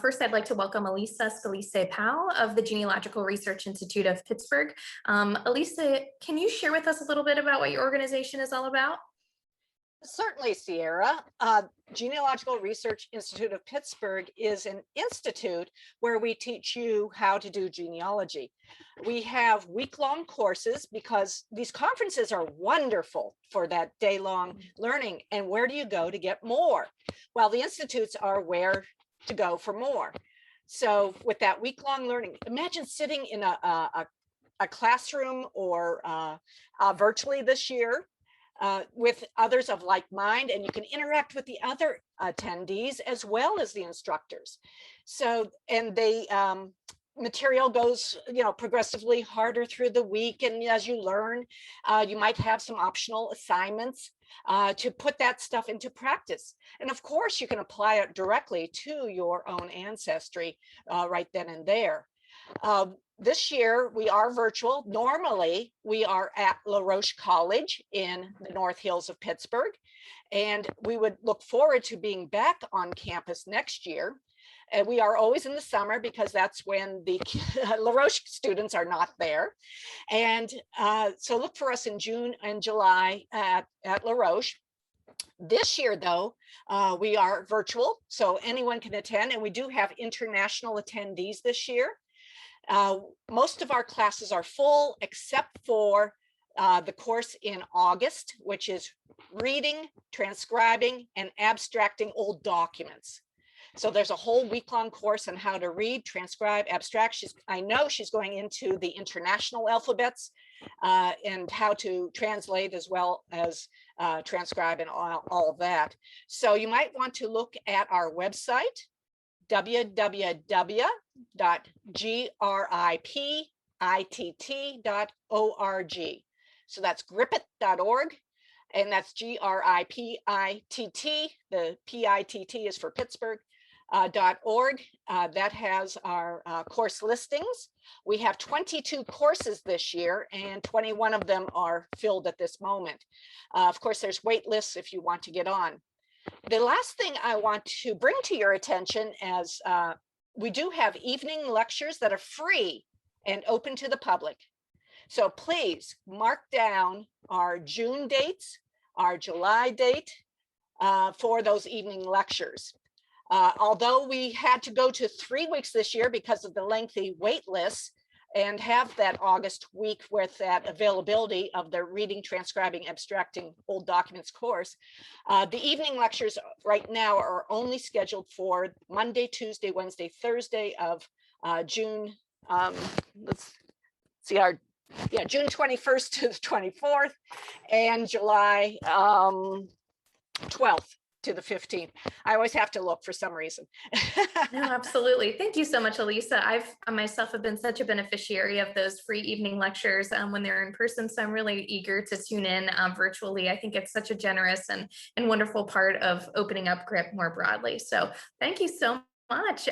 First, I'd like to welcome Elisa Scalise-Powell of the Genealogical Research Institute of Pittsburgh. Elisa, can you share with us a little bit about what your organization is all about? Certainly, Sierra. Genealogical Research Institute of Pittsburgh is an institute where we teach you how to do genealogy. We have week-long courses because these conferences are wonderful for that day-long learning. And where do you go to get more? Well, the institutes are where to go for more. So with that week-long learning, imagine sitting in a classroom or virtually this year with others of like mind, and you can interact with the other attendees as well as the instructors. So, and the material goes, progressively harder through the week. And as you learn, you might have some optional assignments to put that stuff into practice. And of course, you can apply it directly to your own ancestry right then and there. This year, we are virtual. Normally, we are at La Roche College in the North Hills of Pittsburgh, and we would look forward to being back on campus next year. And we are always in the summer because that's when the La Roche students are not there. And so look for us in June and July at La Roche. This year, though, we are virtual, so anyone can attend, and we do have international attendees this year. Most of our classes are full except for the course in August, which is reading, transcribing, and abstracting old documents. So there's a whole week-long course on how to read, transcribe, abstract. I know she's going into the international alphabets and how to translate as well as transcribe and all of that. So you might want to look at our website, www.gripitt.org. So that's gripitt.org, and that's GRIPITT. The PITT is for Pittsburgh. .org. That has our course listings. We have 22 courses this year, and 21 of them are filled at this moment. Of course, there's wait lists if you want to get on. The last thing I want to bring to your attention is we do have evening lectures that are free and open to the public. So please mark down our June dates, our July date for those evening lectures. Although we had to go to 3 weeks this year because of the lengthy wait lists and have that August week with that availability of the reading, transcribing, abstracting old documents course, the evening lectures right now are only scheduled for Monday, Tuesday, Wednesday, Thursday of June. Let's see, June 21st to the 24th, and July 12th to the 15th. I always have to look for some reason. No, absolutely. Thank you so much, Elisa. I myself have been such a beneficiary of those free evening lectures when they're in person. So I'm really eager to tune in virtually. I think it's such a generous and wonderful part of opening up GRIP more broadly. So thank you so much.